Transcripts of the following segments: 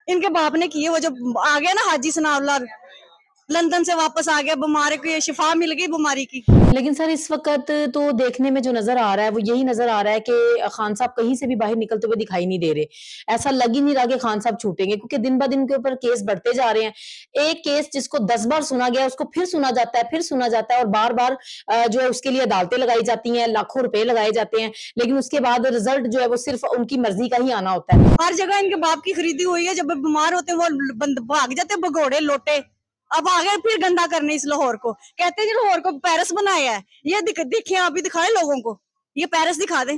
इनके बाप ने किए। वो जब आ गया ना हाजी सनाउल्लाह लंदन से वापस आ गया, बीमारी को ये शिफा मिल गई बीमारी की। लेकिन सर इस वक़्त तो देखने में जो नज़र आ रहा है वो यही नज़र आ रहा है कि खान साहब कहीं से भी बाहर निकलते हुए दिखाई नहीं दे रहे। ऐसा लग ही नहीं रहा कि खान साहब छूटेंगे, क्योंकि दिन-ब-दिन उनके ऊपर केस बढ़ते जा रहे हैं। एक केस जिसको 10 बार सुना गया, उसको फिर सुना जाता है, फिर सुना जाता है और बार-बार जो है उसके लिए अदालतें लगाई जाती हैं, लाखों रुपए लगाए जाते हैं, लेकिन उसके बाद रिज़ल्ट जो है वो सिर्फ़ उनकी मर्ज़ी का ही आना होता है। हर जगह इनके बाप की खरीदी हुई है। जब बीमार होते हैं वो भाग जाते भगोड़े लोटे। अब आ गए फिर गंदा करने इस लाहौर को। कहते हैं जी लाहौर को पेरिस बनाया है। ये दिखे अभी दिखाए लोगों को, ये पेरिस दिखा दें।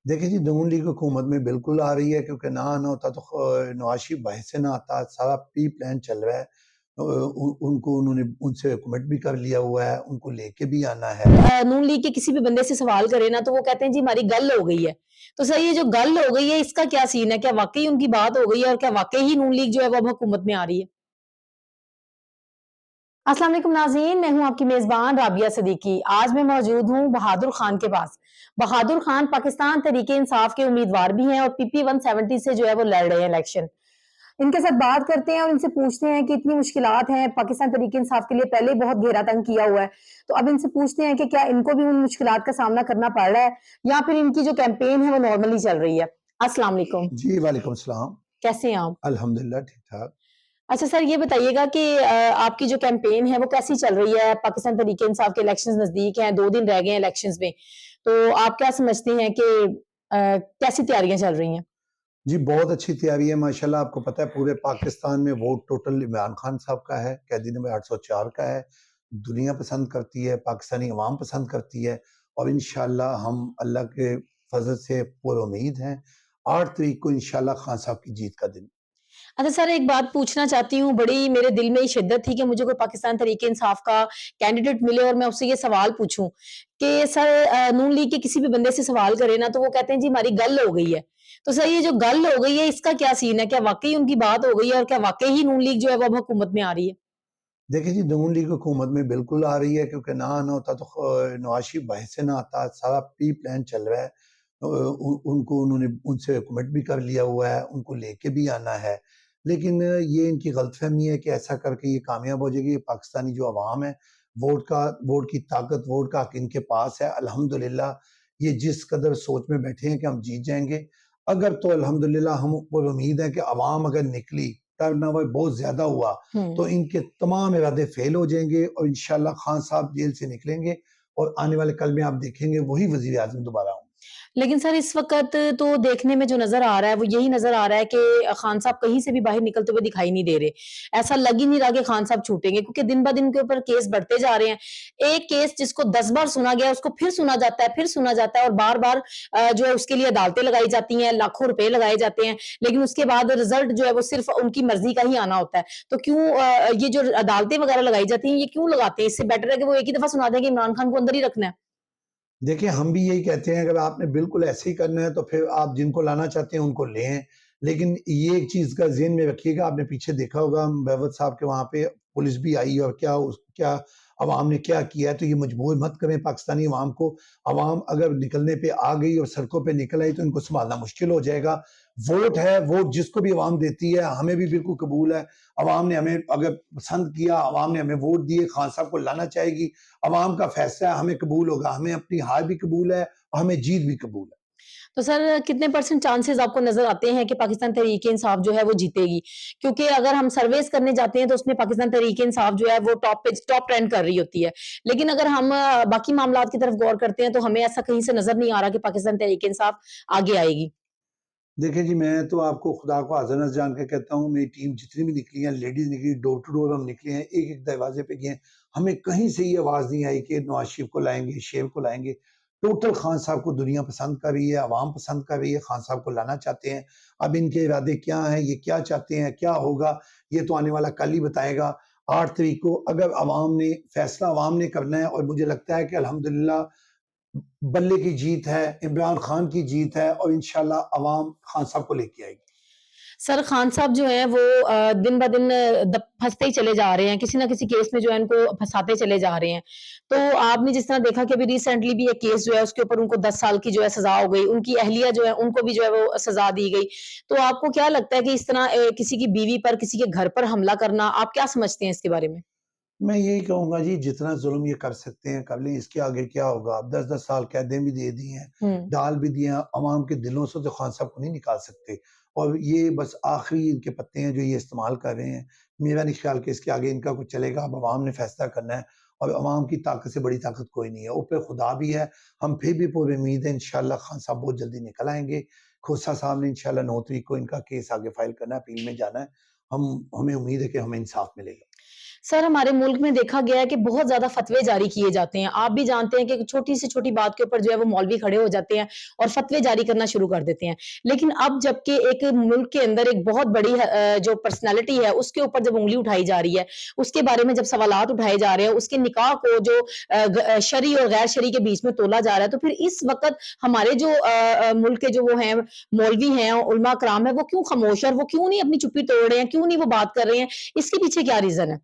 देखिए जी, नून लीग हुकूमत में बिल्कुल आ रही है, क्योंकि ना आना होता तो नवाज शरीफ बाहर से ना आता। सारा प्री प्लान चल रहा है। उनको उन्होंने उनसे कमिट भी कर लिया हुआ है, उनको लेके भी आना है। नून लीग के किसी भी बंदे से सवाल करे ना तो वो कहते हैं जी हमारी गल हो गई है। तो सर ये जो गल हो गई है इसका क्या सीन है? क्या वाक़ई उनकी बात हो गई है और क्या वाक़ई ही नून लीग जो है वो अब हुकूमत में आ रही है? अस्सलाम वालेकुम नाज़रीन, मैं हूं आपकी मेज़बान राबिया सिद्दीकी। आज मैं मौजूद हूं बहादुर खान के पास। बहादुर खान पाकिस्तान तहरीके इंसाफ के उम्मीदवार भी हैं और पीपी 170 से जो है वो लड़ रहे हैं इलेक्शन। इनके साथ बात करते हैं और इनसे पूछते हैं कि इतनी मुश्किलात हैं, पाकिस्तान तहरीके इंसाफ के लिए पहले ही बहुत घेरा तंग किया हुआ है। तो अब इनसे पूछते हैं कि क्या इनको भी उन मुश्किलात का सामना करना पड़ रहा है या फिर इनकी जो कैंपेन है वो नॉर्मली चल रही है। अस्सलाम वालेकुम। जी वालेकुम सलाम। कैसे हैं आप? अल्हम्दुलिल्लाह ठीक ठाक। अच्छा सर ये बताइएगा कि आपकी जो कैंपेन है वो कैसी चल रही है? पाकिस्तान तहरीके इंसाफ के इलेक्शंस नज़दीक हैं, 2 दिन रह गए हैं इलेक्शंस में। तो आप क्या समझते हैं कि कैसी तैयारियां चल रही हैं? जी बहुत अच्छी तैयारी है माशाल्लाह। आपको पता है पूरे पाकिस्तान में वोट टोटल इमरान खान साहब का है, कैदी नंबर 804 का है। दुनिया पसंद करती है, पाकिस्तानी अवाम पसंद करती है और इंशाल्लाह हम अल्लाह के फजल से पुरुम्मीद हैं। 8 तारीख को इंशाल्लाह खान साहब की जीत का दिन। अच्छा सर एक बात पूछना चाहती हूँ, बड़ी मेरे दिल में ये शिद्दत थी कि मुझे कोई पाकिस्तान तहरीके इंसाफ का कैंडिडेट मिले और मैं उससे ये सवाल पूछूं कि सर नून लीग के किसी भी बंदे से सवाल करे ना तो वो कहते हैं जी हमारी गल हो गई है। तो सर ये जो गल हो गई है इसका क्या सीन है? क्या वाक़ई उनकी बात हो गई है और क्या वाक़ई ही नून लीग जो है वो अब हुकूमत में आ रही है? देखिए जी, नून लीग हुकूमत में बिल्कुल आ रही है, क्योंकि ना आना होता तो नवाज शरीफ बाहर से ना आता। सारा प्री प्लान चल रहा है। उनको उन्होंने उनसे कमिट भी कर लिया हुआ है, उनको लेके भी आना है। लेकिन ये इनकी गलतफहमी है कि ऐसा करके ये कामयाब हो जाएगी। पाकिस्तानी जो अवाम है, वोट की ताकत, वोट का हक इनके पास है। अल्हम्दुलिल्लाह ये जिस कदर सोच में बैठे हैं कि हम जीत जाएंगे, अगर तो अल्हम्दुलिल्लाह हम पर उम्मीद है कि अवाम अगर निकली, टर्नओवर बहुत ज्यादा हुआ तो इनके तमाम इरादे फेल हो जाएंगे और इंशाल्लाह खान साहब जेल से निकलेंगे और आने वाले कल में आप देखेंगे वही वजीर आजम दोबारा होंगे। लेकिन सर इस वक़्त तो देखने में जो नज़र आ रहा है वो यही नज़र आ रहा है कि खान साहब कहीं से भी बाहर निकलते हुए दिखाई नहीं दे रहे। ऐसा लग ही नहीं रहा कि खान साहब छूटेंगे, क्योंकि दिन-ब-दिन उनके ऊपर केस बढ़ते जा रहे हैं। एक केस जिसको 10 बार सुना गया उसको फिर सुना जाता है, फिर सुना जाता है और बार-बार जो है उसके लिए अदालतें लगाई जाती हैं, लाखों रुपए लगाए जाते हैं, लेकिन उसके बाद रिज़ल्ट जो है वो सिर्फ़ उनकी मर्ज़ी का ही आना होता है। तो क्यों ये जो अदालतें वग़ैरह लगाई जाती हैं ये क्यों लगाते हैं? इससे बेटर है कि वो एक ही दफ़ा सुना दें कि इमरान खान को अंदर ही रखना है। देखिए, हम भी यही कहते हैं, अगर आपने बिल्कुल ऐसे ही करना है तो फिर आप जिनको लाना चाहते हैं उनको ले आएँ। लेकिन ये एक चीज़ का ज़हन में रखिएगा, आपने पीछे देखा होगा बहवत साहब के वहाँ पे पुलिस भी आई और क्या अवाम ने क्या किया है, तो ये मजबूर मत करें पाकिस्तानी अवाम को। अवाम अगर निकलने पे आ गई और सड़कों पे निकल आई तो इनको सँभालना मुश्किल हो जाएगा। वोट है, वोट जिसको भी अवाम देती है, हमें भी बिल्कुल कबूल है। अवाम ने हमें अगर पसंद किया, अवाम ने हमें वोट दिए, खान साहब को लाना चाहेगी। अवाम का फैसला है, हमें कबूल होगा। हमें अपनी हार भी कबूल है और हमें जीत भी कबूल है। तो सर कितने परसेंट चांसेस आपको नज़र आते हैं कि पाकिस्तान तहरीक इंसाफ जो है वो जीतेगी? क्योंकि अगर हम सर्वेस करने जाते हैं तो उसमें पाकिस्तान तहरीक इंसाफ जो है वो टॉप ट्रेंड कर रही होती है। लेकिन अगर हम बाकी मामलात की तरफ गौर करते हैं तो हमें ऐसा कहीं से नज़र नहीं आ रहा कि पाकिस्तान तहरीक इंसाफ आगे आएगी। देखिए जी, मैं तो आपको खुदा को हाज़िर नाज़िर जान के कहता हूँ, मेरी टीम जितनी भी निकली है, लेडीज़ निकली, डोर टू डोर हम निकले हैं, एक-एक दरवाज़े पे गए हैं। हमें कहीं से ये आवाज़ नहीं आई कि नवाज़ शरीफ को लाएँगे, शेर को लाएँगे। टोटल खान साहब को दुनिया पसंद कर रही है, अवाम पसंद कर रही है, खान साहब को लाना चाहते हैं। अब इनके इरादे क्या हैं, ये क्या चाहते हैं, क्या होगा, ये तो आने वाला कल ही बताएगा। 8 तारीख को अगर फैसला अवाम ने करना है और मुझे लगता है कि अल्हम्दुलिल्लाह बल्ले की जीत है, इमरान खान की जीत है और इंशाल्लाह अवाम खान साहब को लेके आएगी। सर खान साहब जो है वो दिन ब दिन फंसते ही चले जा रहे हैं, किसी ना किसी केस में जो है उनको फंसाते चले जा रहे हैं। तो आपने जिस तरह देखा कि अभी रिसेंटली भी एक केस जो है उसके ऊपर उनको 10 साल की जो है सजा हो गई, उनकी अहलिया जो है उनको भी जो है वो सजा दी गई। तो आपको क्या लगता है कि इस तरह किसी की बीवी पर, किसी के घर पर हमला करना, आप क्या समझते हैं इसके बारे में? मैं यही कहूँगा जी, जितना ज़ुल्म ये कर सकते हैं कर लें, इसके आगे क्या होगा? अब 10-10 साल कैदें भी दे दी हैं, हुँ। डाल भी दिए हैं, अवाम के दिलों से तो खान साहब को नहीं निकाल सकते और ये बस आखिरी इनके पत्ते हैं जो ये इस्तेमाल कर रहे हैं। मेरा नहीं ख्याल कि इसके आगे इनका कुछ चलेगा, अब अवाम ने फैसला करना है और अवाम की ताकत से बड़ी ताकत कोई नहीं है। ऊपर खुदा भी है, हम फिर भी पूरी उम्मीद है इंशाअल्लाह खान साहब बहुत जल्दी निकल आएँगे। खोसा साहब ने इंशाअल्लाह 9 तारीख को इनका केस आगे फाइल करना है, अपील में जाना है। हमें उम्मीद है कि हमें इंसाफ मिलेगा। सर हमारे मुल्क में देखा गया है कि बहुत ज़्यादा फ़तवे जारी किए जाते हैं। आप भी जानते हैं कि छोटी से छोटी बात के ऊपर जो है वो मौलवी खड़े हो जाते हैं और फ़तवे जारी करना शुरू कर देते हैं। लेकिन अब जबकि एक मुल्क के अंदर एक बहुत बड़ी जो पर्सनैलिटी है उसके ऊपर जब उँगली उठाई जा रही है, उसके बारे में जब सवालात उठाए जा रहे हैं, उसके निकाह को जो शरई और गैर शरई के बीच में तोला जा रहा है, तो फिर इस वक़्त हमारे जो मुल्क के जो वो हैं मौलवी हैं, उलमा कराम हैं, वो क्यों खामोश है और वो क्यों नहीं अपनी चुप्पी तोड़ रहे हैं, क्यों नहीं वो बात कर रहे हैं? इसके पीछे क्या रीज़न है?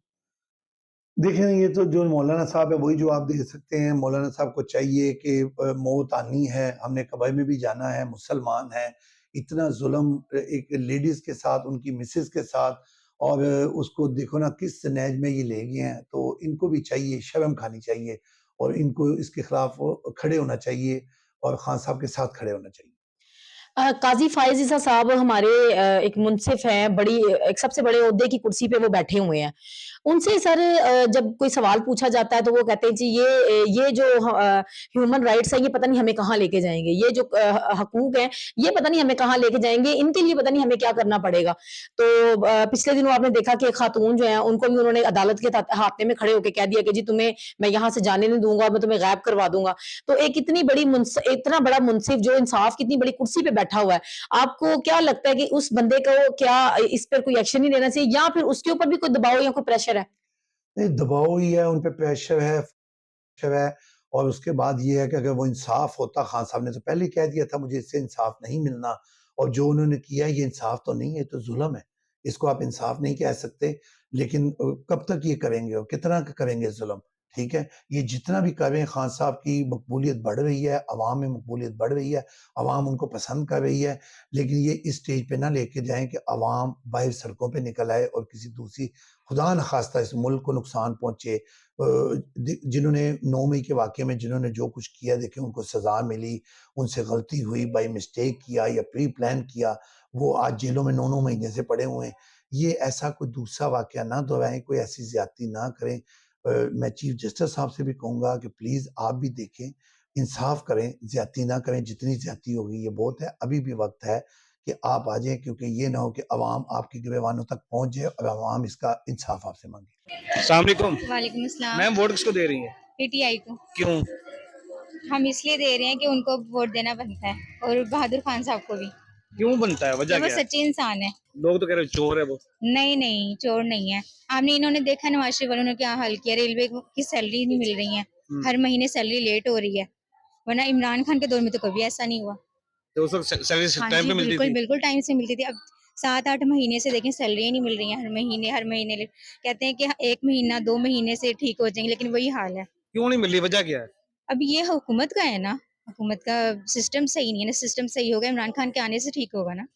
देखिए, ये तो जो मौलाना साहब है वही जवाब दे सकते हैं। मौलाना साहब को चाहिए कि मौत आनी है, हमने कब्र में भी जाना है, मुसलमान हैं। इतना ज़ुल्म एक लेडीज़ के साथ, उनकी मिसेज़ के साथ और उसको देखो ना किस नहज में ये ले गए हैं। तो इनको भी चाहिए, शर्म खानी चाहिए और इनको इसके खिलाफ खड़े होना चाहिए और खान साहब के साथ खड़े होना चाहिए। काज़ी फ़ाइज़ ईसा साहब हमारे एक मुंसिफ़ हैं, बड़ी एक सबसे बड़े ओहदे की कुर्सी पे वो बैठे हुए हैं। उनसे सर जब कोई सवाल पूछा जाता है तो वो कहते हैं जी ये जो ह्यूमन राइट्स हैं ये पता नहीं हमें कहाँ लेके जाएँगे, ये जो हकूक हैं ये पता नहीं हमें कहाँ लेके जाएँगे, इनके लिए पता नहीं हमें क्या करना पड़ेगा। तो पिछले दिनों आपने देखा कि एक खातून जो है उनको भी उन्होंने अदालत के हाथने में खड़े होके कह दिया कि जी तुम्हें मैं यहाँ से जाने नहीं दूँगा और मैं तुम्हें गायब करवा दूँगा। तो एक इतना बड़ा मुंसिफ़ जो इंसाफ की इतनी बड़ी कुर्सी पे बैठा हुआ है, आपको क्या लगता है कि उस बंदे को क्या इस पर कोई एक्शन नहीं लेना चाहिए या फिर उसके ऊपर भी कोई दबाव या कोई प्रेशर है? नहीं, दबाव ही है, उन पे प्रेशर है और उसके बाद ये है कि अगर वो इंसाफ होता, खान साहब ने तो पहले ही कह दिया था मुझे इससे इंसाफ नहीं मिलना और जो उन्होंने किया ये इंसाफ तो नहीं है, तो जुल्म है। इसको आप इंसाफ नहीं कह सकते, लेकिन कब तक ये करेंगे और कितना करेंगे जुल्म, ठीक है? ये जितना भी करें खान साहब की मकबूलियत बढ़ रही है, अवाम में मकबूलियत बढ़ रही है, अवाम उनको पसंद कर रही है, लेकिन ये इस स्टेज पे ना लेके जाएँ कि अवाम बाहर सड़कों पे निकल आए और किसी दूसरी खुदा न खास्ता इस मुल्क को नुकसान पहुँचे। जिन्होंने 9 मई के वाक़ये में जिन्होंने जो कुछ किया देखें उनको सज़ा मिली, उनसे गलती हुई, बाय मिस्टेक किया या प्री प्लान किया, वो आज जेलों में 9-9 महीने से पड़े हुए हैं। ये ऐसा कोई दूसरा वाक़या ना दोहराएँ, कोई ऐसी ज़्यादती ना करें। मैं चीफ जस्टिस साहब से भी कहूँगा कि प्लीज़ आप भी देखें, इंसाफ करें, ज़्यादती ना करें, जितनी ज़्यादती होगी ये बहुत है, अभी भी वक़्त है कि आप आ जाएँ क्योंकि ये ना हो कि अवाम आपके गिरबानों तक पहुँच जाए और अवाम इसका इंसाफ आपसे माँगे। अस्सलाम वालेकुम। वालेकुम अस्सलाम। मैम वोट किसको दे रही हैं? पीटीआई को क्यों? हम इसलिए दे रहे हैं कि उनको वोट देना बनता है और बहादुर खान साहब को भी, क्यों बनता है? कि वजह वो क्या है? सच्चे इंसान है। लोग तो कह रहे हैं चोर है वो। नहीं नहीं, चोर नहीं है। आपने इन्होंने देखा नवाज शरीफ वालों ने क्या हाल किया, रेलवे की सैलरी नहीं मिल रही है, हर महीने सैलरी लेट हो रही है, वरना इमरान खान के दौर में तो कभी ऐसा नहीं हुआ। तो उस वक्त सैलरी हाँ टाइम जी, पे मिलती बिल्कुल थी। बिल्कुल टाइम से मिलती थी। अब 7-8 महीने से देखें सैलरी नहीं मिल रही है, हर महीने कहते हैं कि 1 महीना 2 महीने से ठीक हो जाएंगे, लेकिन वही हाल है। क्यों नहीं मिल रही? वजह क्या है? अब ये हुकूमत का है ना, हुकूमत का सिस्टम सही नहीं है ना, सिस्टम सही होगा इमरान खान के आने से ठीक होगा ना।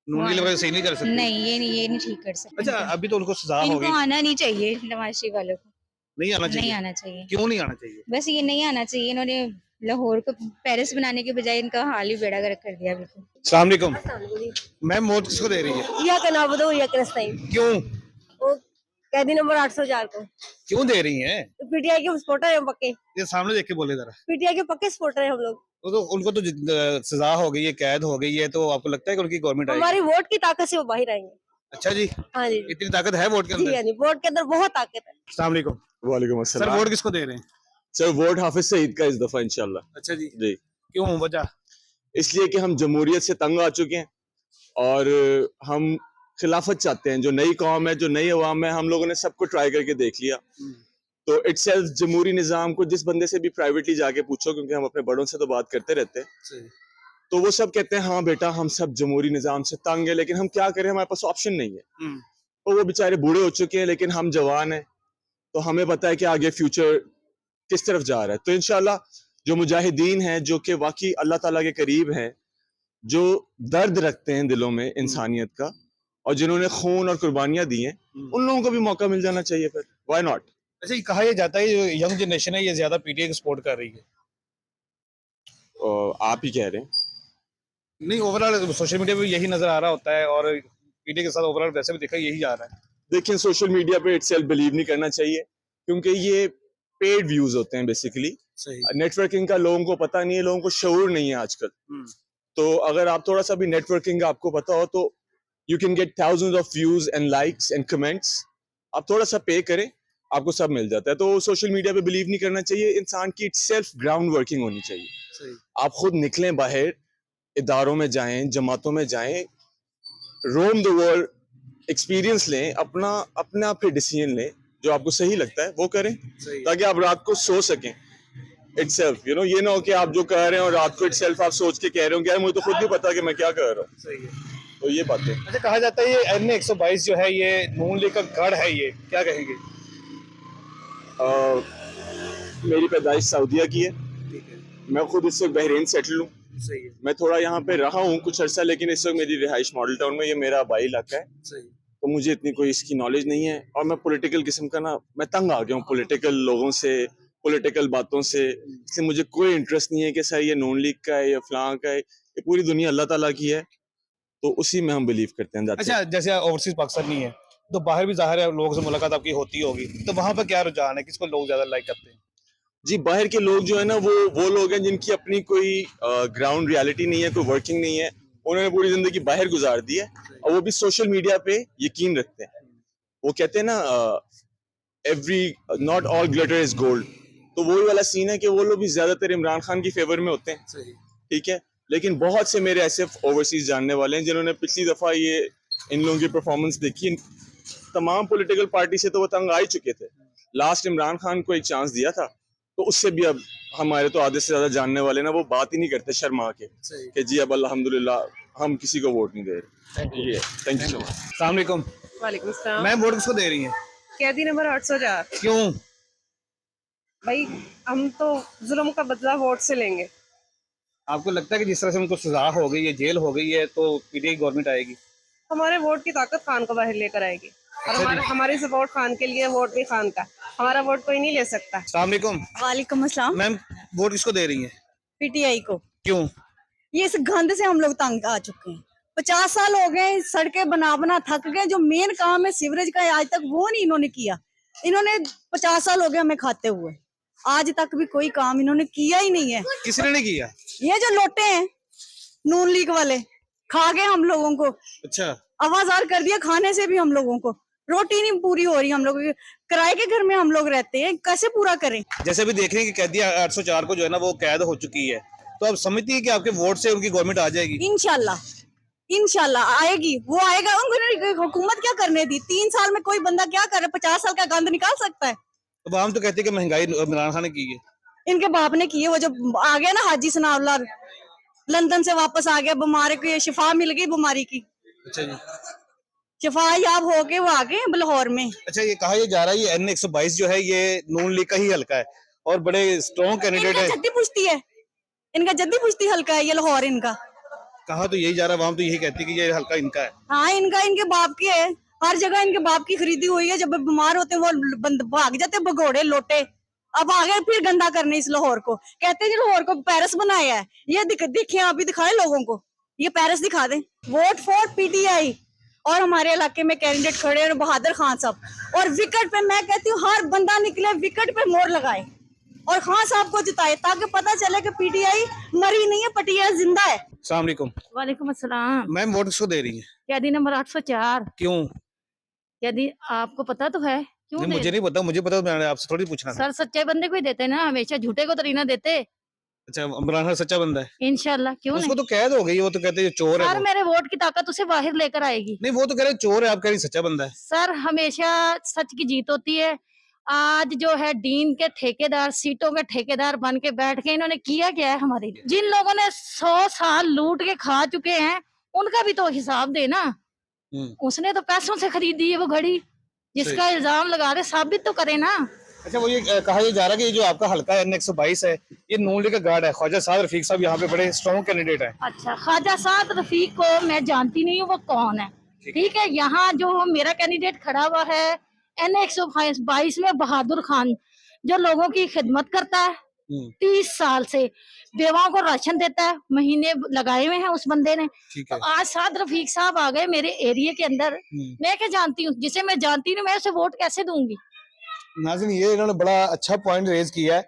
नून वो की आना वजह सही नहीं कर सकते। नहीं, ये नहीं ठीक कर सकते अच्छा, इनको। अभी तो उनको सजा हो इनको गई। आना नहीं चाहिए, नवाज शरीफ वालों को नहीं आना नहीं चाहिए। आना चाहिए। क्यों नहीं आना चाहिए? बस ये नहीं आना चाहिए, इन्होंने लाहौर को पेरिस बनाने के बजाय इनका हाल ही बेड़ा गर्क कर दिया बिल्कुल। अस्सलाम वालेकुम। मैम वोट किसको दे रही है? या का नाम बताओ या का नस्ताइन क्यों? वो कैदी नंबर 804 को क्यों दे रही हैं? तो पीटीआई के सपोर्टर हैं पक्के, ये सामने देख के बोले जरा। पीटीआई के पक्के सपोर्टर हैं हम लोग। तो उनको तो सजा हो गई है, कैद हो गई है, तो आपको लगता है कि उनकी गवर्नमेंट आएगी? हमारी वोट की ताकत से वो बाहर आएंगे। अच्छा जी, हाँ जी इतनी ताकत है वोट के जी, अंदर? हाँ जी, वोट के अंदर बहुत ताकत है। अस्सलाम वालेकुम। वालेकुम सर अस्सलाम। वोट किसको दे रहे हैं? सर वोट हाफिज सईद का इस दफा इंशाल्लाह। अच्छा जी, जी, क्यों वजह? इसलिए कि हम जमहूरियत से तंग आ चुके हैं और हम खिलाफत चाहते हैं। जो नई कौम है, जो नई अवाम है, हम लोगों ने सबको ट्राई करके देख लिया। तो इटसेल्फ जमहूरी निज़ाम को जिस बंदे से भी प्राइवेटली जाके पूछो, क्योंकि हम अपने बड़ों से तो बात करते रहते हैं, तो वो सब कहते हैं हाँ बेटा हम सब जमहूरी निजाम से तंग है, लेकिन हम क्या करें, हमारे पास ऑप्शन नहीं है। तो वो बेचारे बूढ़े हो चुके हैं, लेकिन हम जवान हैं, तो हमें पता है कि आगे फ्यूचर किस तरफ जा रहा है। तो इंशाल्लाह जो मुजाहिदीन हैं, जो कि वाकई अल्लाह ताला के करीब हैं, जो दर्द रखते हैं दिलों में इंसानियत का, और जिन्होंने खून और कुर्बानियां दी हैं, उन लोगों को भी मौका मिल जाना चाहिए। फिर व्हाई नॉट। अच्छा, ये कहा यह जाता है जो यंग जनरेशन है ये ज्यादा पीटीआई को सपोर्ट कर रही है। आप ही कह रहे हैं। नहीं, ओवरऑल सोशल मीडिया पे यही नजर आ रहा होता है और पीटीआई के साथ ओवरऑल वैसे भी देखा यही जा रहा है। देखिए, सोशल मीडिया पे इटसेल्फ बिलीव नहीं करना चाहिए, क्योंकि ये पेड व्यूज होते हैं बेसिकली। सही। नेटवर्किंग का लोगों को पता नहीं है, लोगों को शऊर नहीं है आजकल। तो अगर आप थोड़ा सा भी नेटवर्किंग का आपको पता हो तो you can get thousands of views and likes and comments. आप थोड़ा सा पे करें, आपको सब मिल जाता है। तो सोशल मीडिया पे बिलीव नहीं करना चाहिए, इंसान की इटसेल्फ ग्राउंड वर्किंग होनी चाहिए। सही। आप खुद निकलें बाहर, इदारों में जाएं, जमातों में जाएं, रोम द वर्ल्ड, एक्सपीरियंस लें, अपना फिर डिसीजन लें, जो आपको सही लगता है वो करें, ताकि आप रात को सो सकें इटसेल्फ। यू नो, ये ना हो कि आप जो कह रहे हैं और रात को इटसेल्फ आप सोच के कह रहे हो कि यार मुझे तो खुद नहीं पता कि मैं क्या कर रहा हूँ। सही है। तो ये बातें। अच्छा, कहा जाता है ये NA 122 जो है ये नून लीग का गढ़ है, ये क्या कहेंगे? मेरी पैदाइश सऊदीया की है। ठीक है। मैं खुद इस वक्त बहरीन सेटल हूँ। सही है। मैं थोड़ा यहाँ पे रहा हूँ कुछ अर्सा, लेकिन इस वक्त मेरी रिहाइश मॉडल टाउन में, ये मेरा आबाई इलाका है। सही। तो मुझे इतनी कोई इसकी नॉलेज नहीं है, और मैं पॉलिटिकल किस्म का ना, मैं तंग आ गया हूँ पॉलिटिकल लोगों से, पॉलिटिकल बातों से। इससे मुझे कोई इंटरेस्ट नहीं है कि सर ये नून लीग का है या फलां का है। ये पूरी दुनिया अल्लाह ताला की है, तो उसी में हम बिलीव करते हैं। अच्छा, जैसे ओवरसीज पाकिस्तानी है तो बाहर भी जाहिर है लोगों से मुलाकात आपकी होती होगी, तो वहां पर क्या रुझान है, किसको लोग ज्यादा लाइक करते हैं? जी, बाहर के लोग जो है ना, वो लोग हैं जिनकी अपनी कोई ग्राउंड रियलिटी नहीं है, कोई वर्किंग नहीं है। उन्होंने पूरी जिंदगी बाहर गुजार दी है, और वो भी सोशल मीडिया पे यकीन रखते हैं। वो कहते हैं ना, not all glitter is gold. तो वही वाला सीन है कि वो लोग भी ज्यादातर इमरान खान की फेवर में होते हैं। सही। ठीक है, लेकिन बहुत से मेरे ऐसे ओवरसीज जानने वाले हैं जिन्होंने पिछली दफा ये इन लोगों की परफॉर्मेंस देखी। तमाम पॉलिटिकल पार्टी से तो वो तंग आ ही चुके थे। लास्ट इमरान खान को एक चांस दिया था, तो उससे भी अब हमारे तो आधे से ज्यादा जानने वाले ना, वो बात ही नहीं करते शर्मा के कि जी अब अल्हम्दुलिल्लाह हम किसी को वोट नहीं दे रहे। Thank you so much. अस्सलाम वालेकुम। वालेकुम सलाम। मैम, वोट किसको दे रही हैं? कैदी नंबर 804। क्यों? भाई हम तो जुल्म का बदला वोट से लेंगे। आपको लगता है कि जिस तरह से उनको सजा हो गई है, जेल हो गई है, तो पीटीआई गवर्नमेंट आएगी? हमारे वोट की ताकत खान को बाहर लेकर आएगी, और हमारी सपोर्ट खान के लिए, वोट भी खान का। हमारा वोट कोई नहीं ले सकता। अस्सलाम वालेकुम। वालेकुम अस्सलाम। मैम, वोट किसको दे रही हैं? पीटीआई को। क्यों? ये इस गंद से हम लोग तंग आ चुके हैं। 50 साल हो गए, सड़कें बना थक गए। जो मेन काम है सीवरेज का, आज तक वो नहीं इन्होंने किया। इन्होंने 50 साल हो गए हमें खाते हुए, आज तक भी कोई काम इन्होंने किया ही नहीं है। किसने नहीं किया? ये जो लोटे हैं नून लीग वाले, खा गए हम लोगों को, अच्छा। आवाजार कर दिया खाने से भी। हम लोगों को रोटी नहीं पूरी हो रही। हम लोग किराए के घर में हम लोग रहते हैं, कैसे पूरा करें? जैसे अभी देख रहे हैं कि कैदी 804 को जो है ना वो कैद हो चुकी है, तो आप समझती है कि आपके वोट से उनकी गवर्नमेंट आ जाएगी? इंशाल्लाह आएगी। वो आएगा। उनको हुकूमत क्या करने दी? 3 साल में कोई बंदा क्या करे? 50 साल का गंद निकाल सकता है? तो हम तो कहते हैं कि महंगाई इमरान खान ने की है। इनके बाप ने की है। वो जब आ गया ना हाजी सनाउल्लाह, लंदन से वापस आ गया, बीमारी को शिफा मिल गई बीमारी की। अच्छा जी। शिफा याब होके वो आ गए लाहौर में। अच्छा, ये कहा जा रहा है ये NA 122 जो है ये नून लीग का ही हल्का है और बड़े स्ट्रॉन्ग कैंडिडेट है। जद्दी पुश्ती हल्का है ये लाहौर इनका। कहा तो यही जा रहा है, वहां तो यही कहती है कि ये हल्का इनका है। हाँ, इनके बाप की है। हर जगह इनके बाप की खरीदी हुई है। जब बीमार होते हैं वो भाग जाते भगोड़े लोटे। अब आ गए फिर गंदा करने इस लाहौर को। कहते हैं जी लाहौर को पेरिस बनाया है। ये दिखे, अभी दिखाए लोगों को, ये पेरिस दिखा दें। Vote for PTI. और हमारे इलाके में कैंडिडेट खड़े हैं बहादुर खान साहब, और विकेट पे मैं कहती हूँ हर बंदा निकले, विकेट पे मोड़ लगाए और खान साहब को जिताए, ताकि पता चले कि पीटीआई मरी नहीं है, पीटीआई जिंदा है। अस्सलाम वालेकुम। वालेकुम अस्सलाम। मैम, वोट किसको दे रही है? कैदी नंबर 804। क्यों? यदि आपको पता तो है क्यों? नहीं, मुझे नहीं पता। मुझे पता, मैंने आपसे थोड़ी पूछना था। सर सच्चे बंदे को ही देते ना, हमेशा झूठे को तो नहीं ना देते। अच्छा, इमरान खान सच्चा बंदा है? इंशाल्लाह। क्यों उसको नहीं? तो कैद हो गई, वो तो कहते हैं चोर है। सर मेरे वोट की ताकत उसे बाहर लेकर आएगी। नहीं, वो तो कह रहे चोर है, आप कह रही सच्चा बंदा है। सर हमेशा सच की जीत होती है। आज जो है डीन के ठेकेदार, सीटों के ठेकेदार बन के बैठ के इन्होंने किया क्या है हमारे लिए? जिन लोगों ने 100 साल लूट के खा चुके हैं उनका भी तो हिसाब देना। उसने तो पैसों से खरीदी है वो घड़ी, जिसका इल्जाम लगा रहे साबित तो करे ना। अच्छा, वो ये कहा ये जा रहा है कि ये जो आपका हल्का है N122 है, ये नून लीग का गार्ड है। ख्वाजा साद रफीक साहब यहाँ पे बड़े स्ट्रॉन्ग कैंडिडेट है। अच्छा, ख्वाजा साद रफीक को मैं जानती नहीं हूँ वो कौन है, ठीक है। यहाँ जो मेरा कैंडिडेट खड़ा हुआ है N122 में बहादुर खान, जो लोगों की खिदमत करता है 30 साल से, बेवाओं को राशन देता है, महीने लगाए हुए हैं उस बंदे ने। तो आज साद रफीक साहब आ गए मेरे एरिया के अंदर, मैं क्या जानती हूँ, जिसे मैं जानती नहीं मैं उसे वोट कैसे दूंगी? नाज़रीन, ये इन्होंने बड़ा अच्छा पॉइंट रेज किया है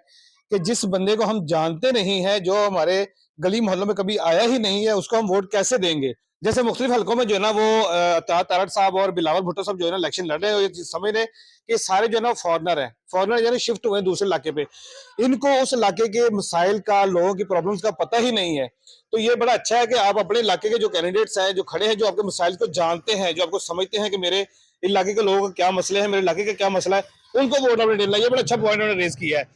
कि जिस बंदे को हम जानते नहीं है, जो हमारे गली मोहल्लों में कभी आया ही नहीं है, उसको हम वोट कैसे देंगे। जैसे मुख्तलिफ हलकों में जो है ना वो अतार तारड़ साहब और बिलावल भुट्टो साहब जो है ना इलेक्शन लड़ रहे हैं, ये समझ रहे कि सारे जो है ना फॉरनर हैं, फॉरनर यानी शिफ्ट हुए दूसरे इलाके पे, इनको उस इलाके के मसाइल का, लोगों की प्रॉब्लम्स का पता ही नहीं है। तो ये बड़ा अच्छा है कि आप अपने इलाके के जो कैंडिडेट्स हैं, जो खड़े हैं, जो आपके मसाइल को जानते हैं, जो आपको समझते हैं कि मेरे इलाके के लोगों के क्या मसले हैं, मेरे इलाके का क्या मसला है, उनको वोट आपने देना। ये बड़ा अच्छा पॉइंट उन्होंने रेज किया है।